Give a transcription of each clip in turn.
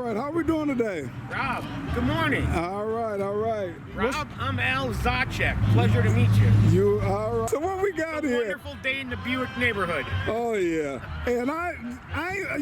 right. How we doing today? Rob, good morning. All right, all right. Rob, I'm Al Zacek. Pleasure to meet you. You all right? So what we got It's a here? wonderful day in the Buick neighborhood. Oh yeah. And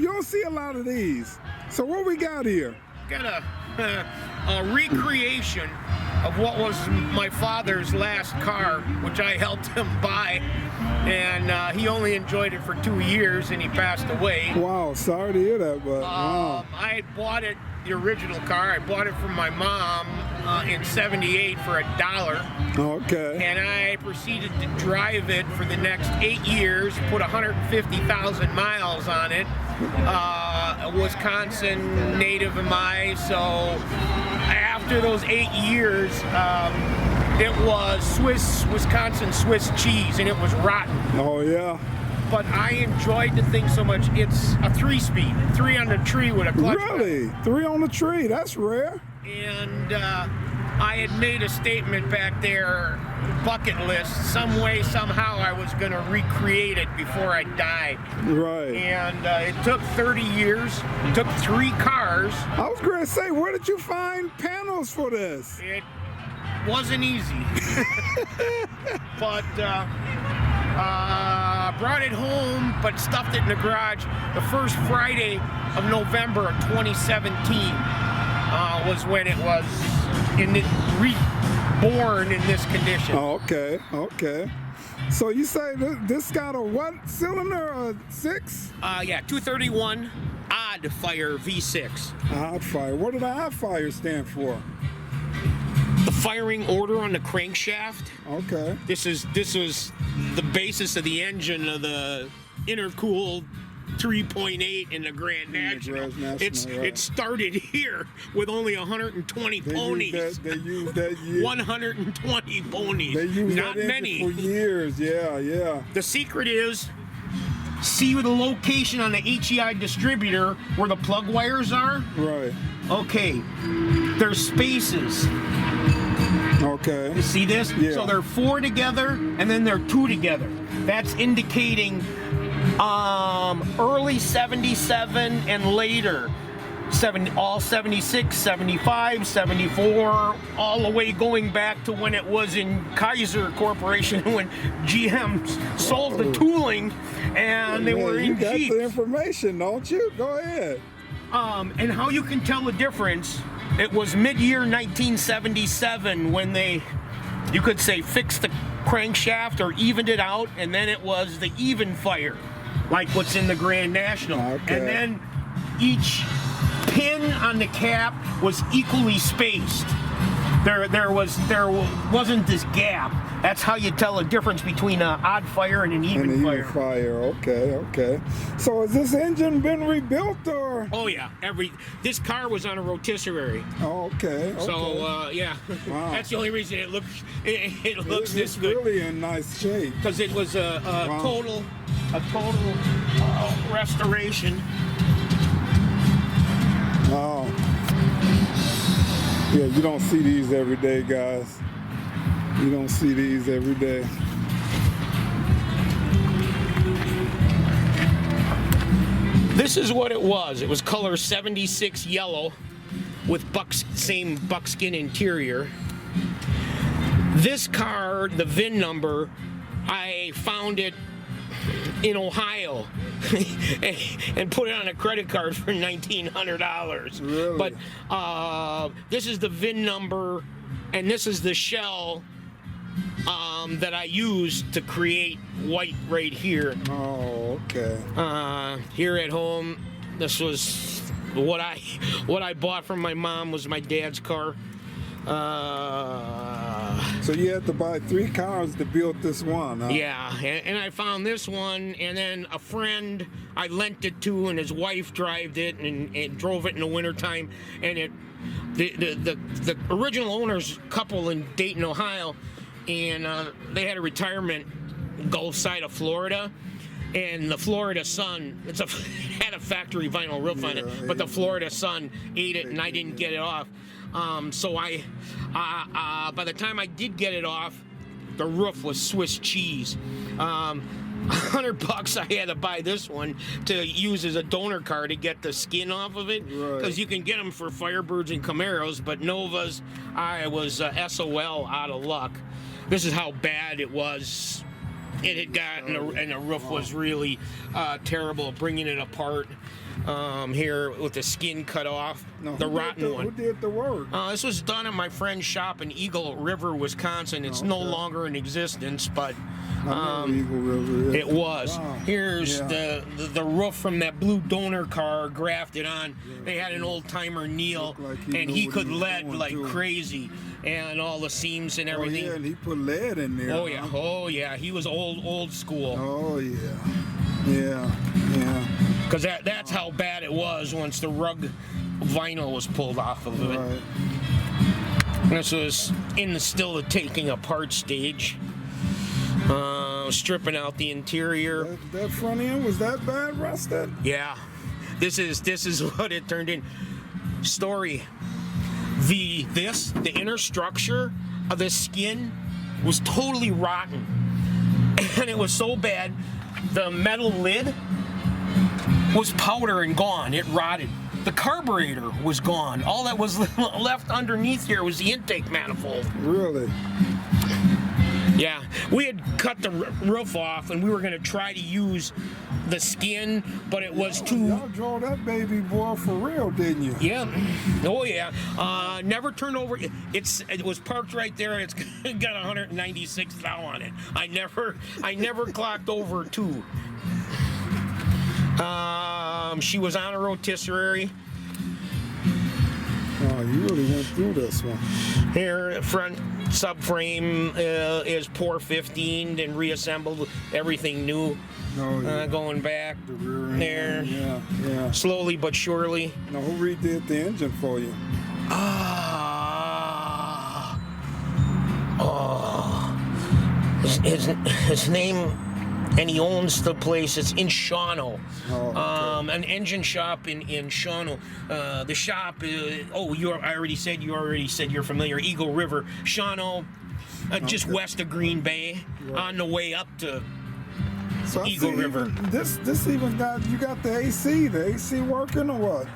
you don't see a lot of these. So what we got here? Got a recreation of what was my father's last car, which I helped him buy, and he only enjoyed it for 2 years, and he passed away. Wow, sorry to hear that, but wow. I had bought it, the original car. I bought it from my mom in '78 for $1. Okay. And I proceeded to drive it for the next 8 years, put 150,000 miles on it. A Wisconsin native am I, so after those 8 years, it was Wisconsin Swiss cheese, and it was rotten. Oh yeah. But I enjoyed the thing so much. It's a 3-speed, 3 on the tree with a clutch. Really? 3 on the tree? That's rare. And I had made a statement back there, bucket list, some way, somehow I was going to recreate it before I died. Right. And it took 30 years, took 3 cars. I was going to say, where did you find panels for this? It wasn't easy. But brought it home, but stuffed it in the garage. The first Friday of November of 2017 was when it was reborn in this condition. Oh, okay, okay. So you say this got a what cylinder? A 6? Yeah, 231 odd fire V6. Odd fire. What did odd fire stand for? The firing order on the crankshaft. Okay. This was the basis of the engine of the intercooled 3.8 in the Grand National. Right. It started here with only 120 ponies. They used that year. 120 ponies. They used Not that many. for years. Yeah, yeah. The secret is, see the location on the HEI distributor where the plug wires are? Right. Okay. There's spaces. Okay. You see this? Yeah. So they're 4 together and then they're 2 together. That's indicating early 77 and later. All 76, 75, 74, all the way going back to when it was in Kaiser Corporation when GM sold the tooling and they were in You got Jeeps. the information, don't you? Go ahead. And how you can tell the difference, it was mid-year 1977 when you could say, fixed the crankshaft or evened it out, and then it was the even fire, like what's in the Grand National. Okay. And then each pin on the cap was equally spaced. There wasn't this gap. That's how you tell the difference between an odd fire and an even fire. Even fire. Okay, okay. So has this engine been rebuilt or? Oh yeah, this car was on a rotisserie. Oh, okay. So yeah, Wow. that's the only reason it looks this It's good, really in nice shape. because it was a total restoration. Wow. Yeah, you don't see these every day, guys. You don't see these every day. This is what it was. It was color 76 yellow with same buckskin interior. This car, the VIN number, I found it in Ohio and put it on a credit card for $1,900. Really? But this is the VIN number, and this is the shell that I used to create white right here. Oh, okay. Here at home, this was what I bought from my mom. Was my dad's car. So you had to buy 3 cars to build this one, huh? Yeah, and I found this one, and then a friend I lent it to, and his wife drove it and drove it in the wintertime, and the original owners, couple in Dayton, Ohio, and they had a retirement Gulf side of Florida, and the Florida sun, had a factory vinyl roof on it, but the Florida sun ate it, and I didn't get it off. So by the time I did get it off, the roof was Swiss cheese. $100 I had to buy this one to use as a donor car to get the skin off of it, because you can get them for Firebirds and Camaros, but Novas, I was SOL, out of luck. This is how bad it was. It had gotten, and the roof was really terrible, bringing it apart. Here with the skin cut off, the rotten one. Who did the work? This was done at my friend's shop in Eagle River, Wisconsin. It's no longer in existence, but Eagle River, it was. Wow. Here's the roof from that blue donor car grafted on. They had an old timer Neil, and he could lead like crazy, and all the seams and everything. Oh yeah, and he put lead in there. Oh yeah, oh yeah. He was old school. Oh yeah. Because that's how bad it was once the rug vinyl was pulled off of it. Right. This was still the taking apart stage. Stripping out the interior. That front end was that bad rusted? Yeah. This is what it turned in. Story. The inner structure of the skin was totally rotten. And it was so bad, the metal lid was powder and gone. It rotted. The carburetor was gone. All that was left underneath here was the intake manifold. Really? Yeah, we had cut the roof off, and we were going to try to use the skin, but it was too... Y'all drove that baby boy for real, didn't you? Yeah. Oh, yeah. Never turned over. It was parked right there. It's got 196 thou on it. I never clocked over 2. She was on a rotisserie. Oh, you really went through this one. Here, front subframe is pour 15'd and reassembled. Everything new. Oh, yeah. Going back The rear end. there. Yeah. Slowly but surely. Now, who redid the engine for you? His name, and he owns the place. It's in Shawano. Oh, okay. An engine shop in Shawano. The shop. I already said you're familiar. Eagle River, Shawano, just west of Green Bay, on the way up to So Eagle River. This even you got the AC working or what?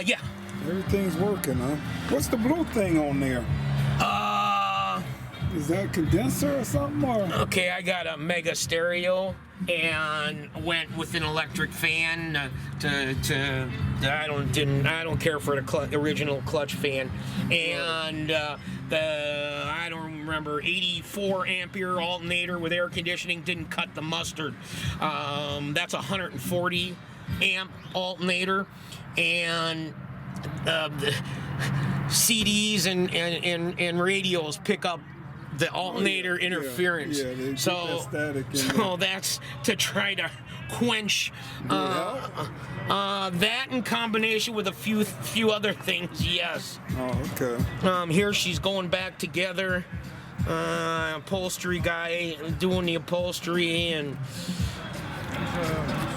Yeah. Everything's working, huh? What's the blue thing on there? Is that a condenser or something? Or? Okay, I got a mega stereo and went with an electric fan I don't care for the original clutch fan, and I don't remember 84 ampere alternator with air conditioning didn't cut the mustard. That's 140 amp alternator, and the CDs and radios pick up the alternator interference. Yeah, they so keep that static in so that's to try to quench that in combination with a few other things. Yes. Oh, okay. Here she's going back together. Upholstery guy doing the upholstery and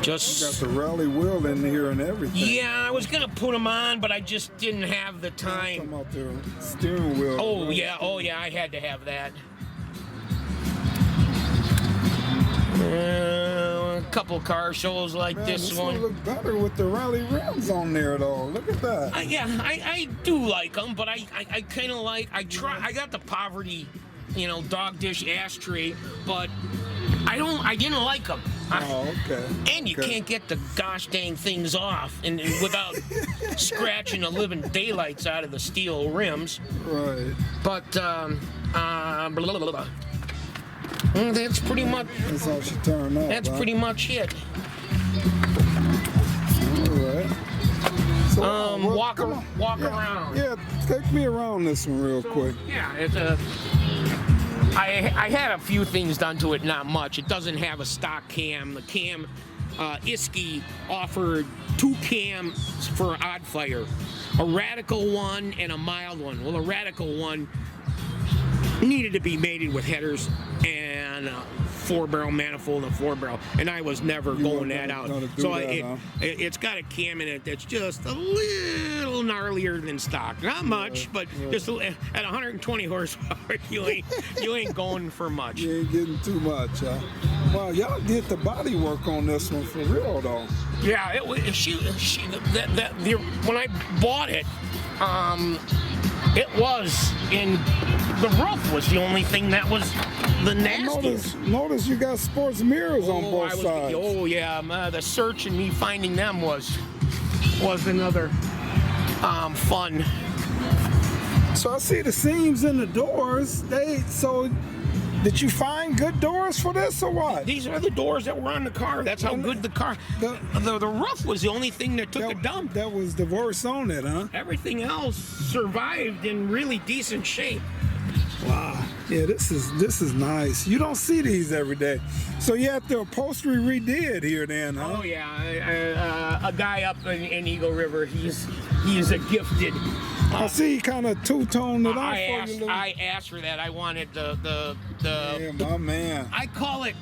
just Got the rally wheel in here and everything. yeah, I was gonna put them on, but I just didn't have the time. Come out the steering wheel. Oh yeah, I had to have that. A couple car shows like Man, this one one. look better with the rally rims on there, though. Look at that. I do like them, but I kind of like I got the poverty, dog dish ashtray, but I didn't like them. Oh, okay. And you can't get the gosh dang things off and without scratching the living daylights out of the steel rims. Right. But blah, blah, blah, blah. That's pretty much. That's how she turned out. That's pretty much it. All right. So, Walk around. Yeah, take me around this one real quick. Yeah, it's I had a few things done to it, not much. It doesn't have a stock cam. The cam, Iski offered 2 cams for odd fire, a radical one and a mild one. Well, the radical one needed to be mated with headers, and on a 4-barrel manifold and a 4-barrel, and I was never going that out. So it's got a cam in it that's just a little gnarlier than stock. Not much, but just at 120 horsepower, you ain't going for much. You ain't getting too much, huh? Well, y'all did the body work on this one for real, though. Yeah, when I bought it, it was in the roof was the only thing that was the nastiest. Notice you got sports mirrors on both sides. Oh yeah, the search and me finding them was another fun. So I see the seams in the doors. Did you find good doors for this or what? These are the doors that were on the car. That's how good the car. The roof was the only thing that took a dump. That was the worst on it, huh? Everything else survived in really decent shape. Wow. Yeah, this is nice. You don't see these every day. So you had the upholstery redid here then, huh? Oh yeah, a guy up in Eagle River. He's a gifted. I see he kind of two-toned it up for you. I asked for that. I wanted the. Yeah, my man. I call it.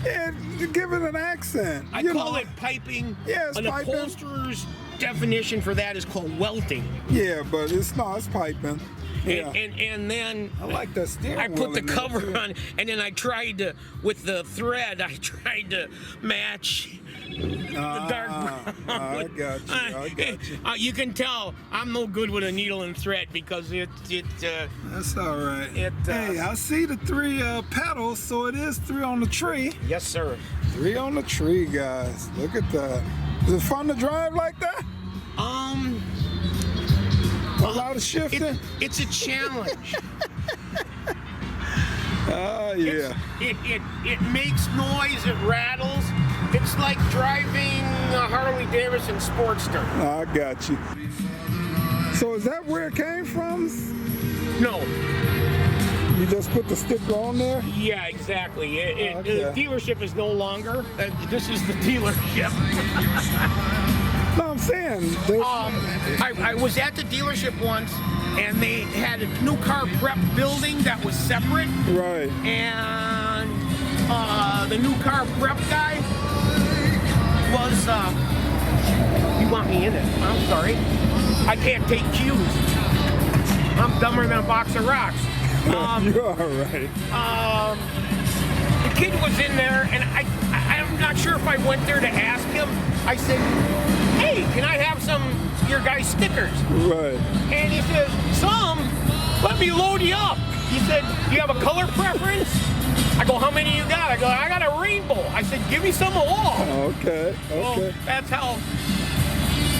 Yeah, give it an accent. I call it piping. Yeah, it's An piping. upholsterer's definition for that is called welting. Yeah, but it's piping. Yeah. And then I like that steering I wheel put the in there, cover too. on, and then I tried to, with the thread, I tried to match the dark brown. I got you. You can tell I'm no good with a needle and thread because That's all right. Hey, I see the 3 pedals, so it is 3 on the tree. Yes, sir. 3 on the tree, guys. Look at that. Is it fun to drive like that? A lot of shifting? It's a challenge. Yeah. It makes noise, it rattles. It's like driving a Harley Davidson Sportster. I got you. So is that where it came from? No. You just put the sticker on there? Yeah, exactly. Okay. The dealership is no longer. This is the dealership. No, I'm saying. I was at the dealership once, and they had a new car prep building that was separate. Right. And the new car prep guy was. You want me in it? I'm sorry. I can't take cues. I'm dumber than a box of rocks. You're all right. The kid was in there, and I'm not sure if I went there to ask him. I said, "Hey, can I have some of your guys' stickers?" Right. And he says, "Some? Let me load you up." He said, "Do you have a color preference?" I go, "How many you got?" I go, "I got a rainbow." I said, "Give me some of all." Okay. Well, that's how.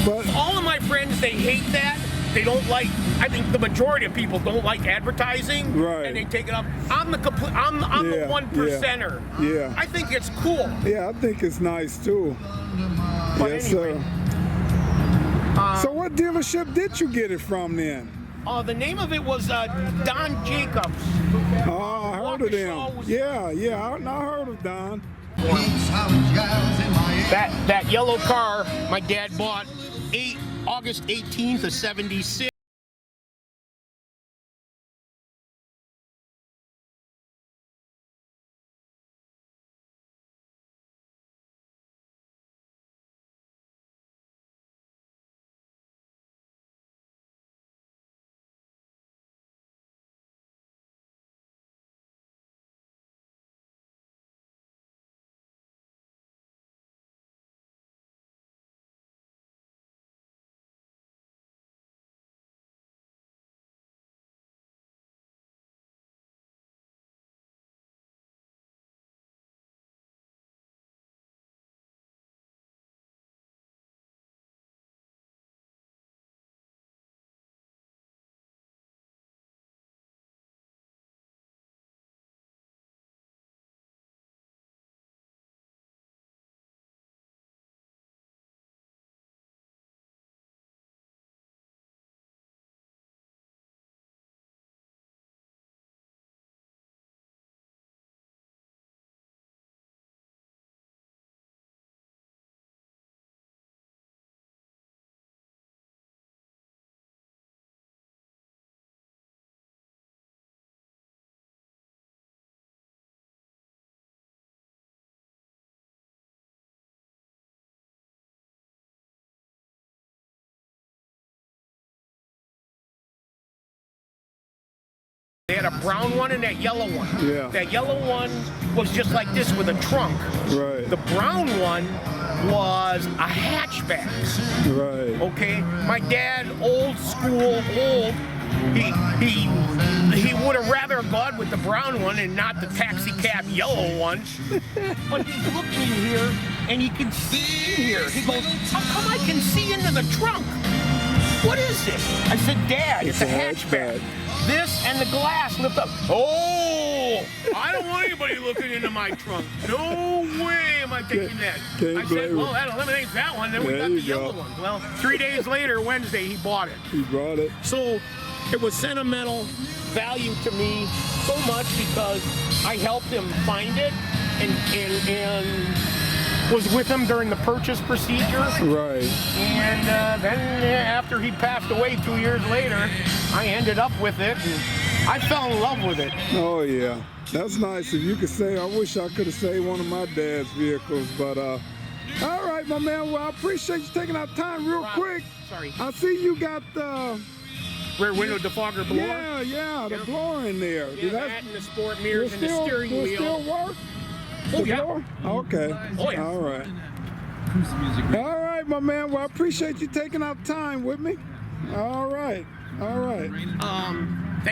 But All of my friends, they hate that. They don't like. I think the majority of people don't like advertising, Right. and they take it up. I'm the the 1%er. Yeah. I think it's cool. yeah, I think it's nice too. But Yes, anyway, sir. So what dealership did you get it from then? The name of it was Don Jacobs. Oh, I heard of them. Yeah, I heard of Don. That yellow car my dad bought August 18th of '76. that brown one and that yellow one. Yeah. That yellow one was just like this with a trunk. Right. The brown one was a hatchback. Right. Okay, my dad, old school, he would have rather gone with the brown one and not the taxi cab yellow one. But he's looking here and he can see in here. He goes, how come I can see into the trunk? What is this? I said, Dad, it's a hatchback. This and the glass lift up. Oh, I don't want anybody looking into my trunk. No way am I taking that. I said, well, that eliminates that one. Then we got the yellow one. Well, 3 days later, Wednesday, he bought it. He brought it. So it was sentimental value to me so much because I helped him find it and was with him during the purchase procedure. Right. And then after he passed away 2 years later, I ended up with it and I fell in love with it. Oh yeah, that's nice. If you could say, I wish I could have saved one of my dad's vehicles, but all right, my man. Well, I appreciate you taking out time real quick. Sorry. I see you got the Rear window defogger blower. Yeah, the blower in there. Yeah, that and the sport mirrors and the steering wheel. Still work? Oh, yeah. Blower? Okay. Oh, yeah. All right. All right, my man. Well, I appreciate you taking out time with me. All right.